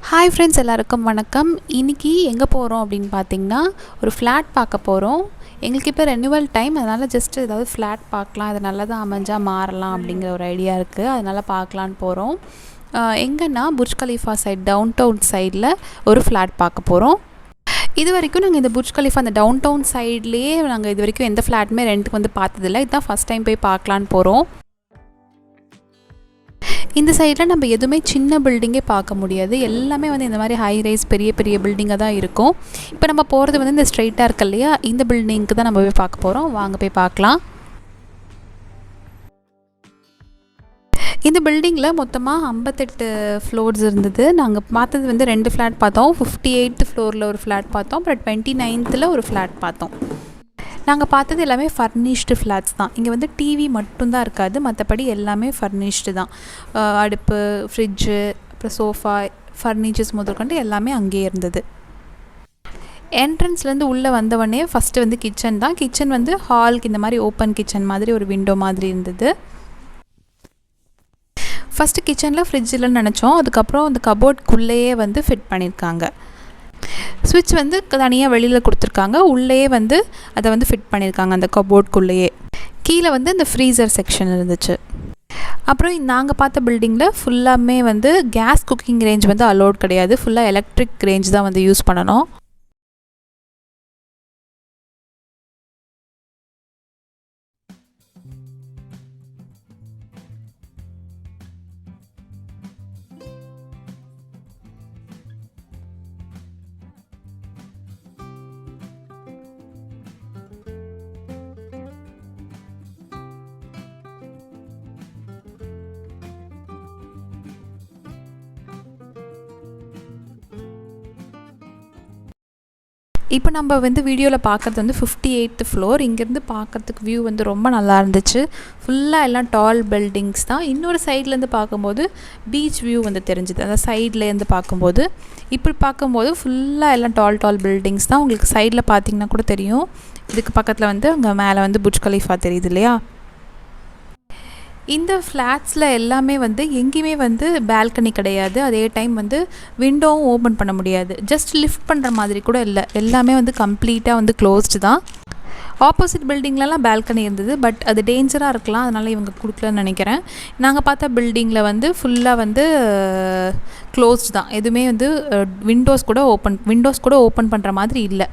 Hi friends, எல்லாருக்கும் வணக்கம். இன்றைக்கி எங்கே போகிறோம் அப்படின்னு பார்த்தீங்கன்னா, ஒரு ஃப்ளாட் பார்க்க போகிறோம். எங்களுக்கு இப்போ ரெனிவல் டைம், அதனால் ஜஸ்ட் ஏதாவது ஃப்ளாட் பார்க்கலாம், அது நல்லதாக அமைஞ்சால் மாறலாம் அப்படிங்கிற ஒரு ஐடியா இருக்குது. அதனால் பார்க்கலான்னு போகிறோம். எங்கன்னா Burj Khalifa side, downtown சைடில் ஒரு ஃப்ளாட் பார்க்க போகிறோம். இது வரைக்கும் நாங்கள் இந்த புர்ஜ் கலீஃபா அந்த டவுன் டவுன் சைட்லேயே நாங்கள் இது வரைக்கும் எந்த ஃப்ளாட்டுமே ரெண்ட்டுக்கு வந்து பார்த்ததில்ல. இதுதான் ஃபஸ்ட் டைம் போய் பார்க்கலான்னு போகிறோம். இந்த சைடில் நம்ம எதுவுமே சின்ன பில்டிங்கே பார்க்க முடியாது. எல்லாமே வந்து இந்த மாதிரி ஹை ரைஸ் பெரிய பெரிய பில்டிங்காக தான் இருக்கும். இப்போ நம்ம போகிறது வந்து இந்த ஸ்ட்ரைட்டாக இருக்கு இல்லையா, இந்த பில்டிங்க்கு தான் நம்ம போய் பார்க்க போகிறோம். வாங்க போய் பார்க்கலாம். இந்த பில்டிங்கில் மொத்தமாக 58 ஃப்ளோர்ஸ் இருந்தது. நாங்கள் பார்த்தது வந்து 2 ஃப்ளாட் பார்த்தோம். 58th ஃப்ளோரில் ஒரு ஃப்ளாட் பார்த்தோம், அப்புறம் 29th ஒரு ஃப்ளாட் பார்த்தோம். நாங்கள் பார்த்தது எல்லாமே ஃபர்னிஷ்டு ஃப்ளாட்ஸ் தான். இங்கே வந்து டிவி மட்டும்தான் இருக்காது, மற்றபடி எல்லாமே ஃபர்னிஷ்டு தான். அடுப்பு, ஃப்ரிட்ஜு, அப்புறம் சோஃபா, ஃபர்னிச்சர்ஸ் முதற்கொண்டு எல்லாமே அங்கேயே இருந்தது. என்ட்ரன்ஸ்லேருந்து உள்ளே வந்தவொடனே ஃபஸ்ட்டு வந்து கிச்சன் தான். கிச்சன் வந்து ஹாலுக்கு இந்த மாதிரி ஓப்பன் கிச்சன் மாதிரி ஒரு விண்டோ மாதிரி இருந்தது. ஃபஸ்ட்டு கிச்சனில் ஃப்ரிட்ஜ் இல்லைன்னு நினச்சோம். அதுக்கப்புறம் அந்த கபோர்ட்குள்ளேயே வந்து ஃபிட் பண்ணியிருக்காங்க. ஸ்விட்ச் வந்து தனியாக வெளியில் கொடுத்துருக்காங்க, உள்ளேயே வந்து அதை வந்து ஃபிட் பண்ணியிருக்காங்க அந்த கபோர்ட்குள்ளேயே. கீழே வந்து இந்த ஃப்ரீசர் செக்ஷன் இருந்துச்சு. அப்புறம் நாங்கள் பார்த்த பில்டிங்கில் ஃபுல்லாமே வந்து கேஸ் குக்கிங் ரேஞ்ச் வந்து அலோட் கிடையாது. ஃபுல்லாக எலக்ட்ரிக் ரேஞ்ச் தான் வந்து யூஸ் பண்ணணும். இப்போ நம்ம வந்து வீடியோவில் பார்க்குறது வந்து 58th ஃப்ளோர். இங்கேருந்து பார்க்குறதுக்கு வியூ வந்து ரொம்ப நல்லா இருந்துச்சு. ஃபுல்லாக எல்லாம் டால் பில்டிங்ஸ் தான். இன்னொரு சைட்லேருந்து பார்க்கும்போது பீச் வியூ வந்து தெரிஞ்சுது, அந்த சைட்லேருந்து பார்க்கும்போது. இப்படி பார்க்கும்போது ஃபுல்லாக எல்லாம் டால் பில்டிங்ஸ் தான். உங்களுக்கு சைடில் பார்த்தீங்கன்னா கூட தெரியும். இதுக்கு பக்கத்தில் வந்து அங்கே மேலே வந்து புர்ஜ் கலீஃபா தெரியுது இல்லையா. இந்த ஃப்ளாட்ஸில் எல்லாமே வந்து எங்கேயுமே வந்து பால்கனி கிடையாது. அதே டைம் வந்து விண்டோவும் ஓப்பன் பண்ண முடியாது. ஜஸ்ட் லிஃப்ட் பண்ணுற மாதிரி கூட இல்லை. எல்லாமே வந்து கம்ப்ளீட்டாக வந்து க்ளோஸ்டு தான். ஆப்போசிட் பில்டிங்லலாம் பால்கனி இருந்தது, பட் அது டேஞ்சராக இருக்கலாம், அதனால் இவங்க கொடுக்கலன்னு நினைக்கிறேன். நாங்கள் பார்த்த பில்டிங்கில் வந்து ஃபுல்லாக வந்து க்ளோஸ்டு தான். எதுவுமே வந்து விண்டோஸ் கூட ஓப்பன் பண்ணுற மாதிரி இல்லை.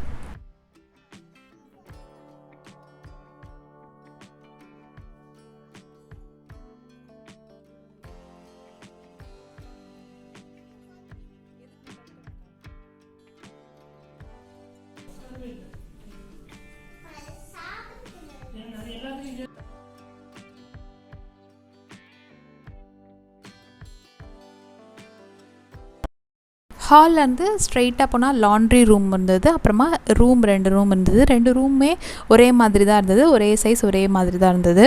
ஹால்லேருந்து ஸ்ட்ரெயிட்டாக போனால் லாண்ட்ரி ரூம் இருந்தது. அப்புறமா 2 ரூம் இருந்தது. 2 ரூமே ஒரே மாதிரி தான் இருந்தது, ஒரே சைஸ், ஒரே மாதிரி தான் இருந்தது.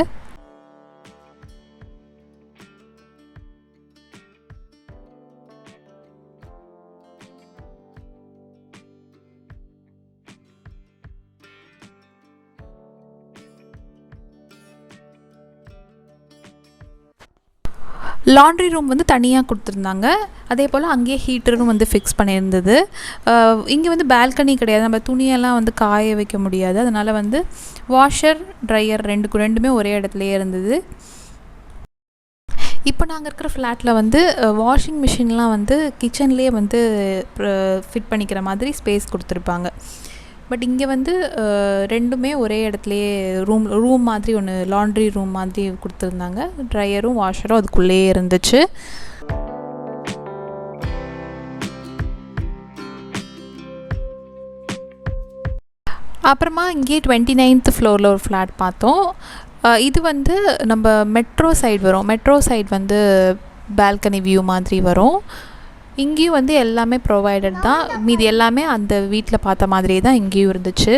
லாண்ட்ரி ரூம் வந்து தனியாக கொடுத்துருந்தாங்க. அதே போல் அங்கேயே ஹீட்டரும் வந்து ஃபிக்ஸ் பண்ணியிருந்தது. இங்கே வந்து பால்கனி கிடையாது, நம்ம துணியெல்லாம் வந்து காய வைக்க முடியாது. அதனால் வந்து வாஷர், ட்ரையர் ரெண்டுமே ஒரே இடத்துலையே இருந்தது. இப்போ நாங்கள் இருக்கிற ஃப்ளாட்டில் வந்து வாஷிங் மிஷின்லாம் வந்து கிச்சன்லேயே வந்து ஃபிட் பண்ணிக்கிற மாதிரி ஸ்பேஸ் கொடுத்துருப்பாங்க. பட் இங்கே வந்து ரெண்டுமே ஒரே இடத்துலையே ரூம் மாதிரி ஒன்று, லாண்ட்ரி ரூம் மாதிரி கொடுத்துருந்தாங்க. ட்ரையரும் வாஷரும் அதுக்குள்ளேயே இருந்துச்சு. அப்புறமா இங்கே 29th ஃப்ளோரில் ஒரு ஃப்ளாட் பார்த்தோம். இது வந்து நம்ம மெட்ரோ சைடு வரும். மெட்ரோ சைடு வந்து பால்கனி வியூ மாதிரி வரும். இங்கேயும் வந்து எல்லாமே ப்ரொவைடட் தான். மீதி எல்லாமே அந்த வீட்டில் பார்த்த மாதிரியே தான் இங்கேயும் இருந்துச்சு.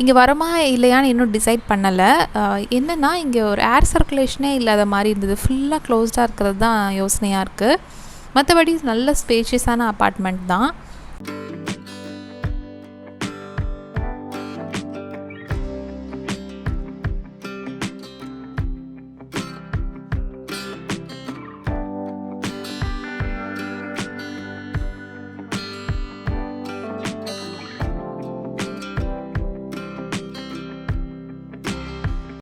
இங்கே வரமா இல்லையான்னு இன்னும் டிசைட் பண்ணலை. என்னென்னா இங்கே ஒரு ஏர் சர்க்குலேஷனே இல்லாத மாதிரி இருந்தது. ஃபுல்லாக க்ளோஸ்டாக இருக்கிறது தான் யோசனையாக இருக்குது. மற்றபடி நல்ல ஸ்பேஷியஸான அப்பார்ட்மெண்ட் தான்.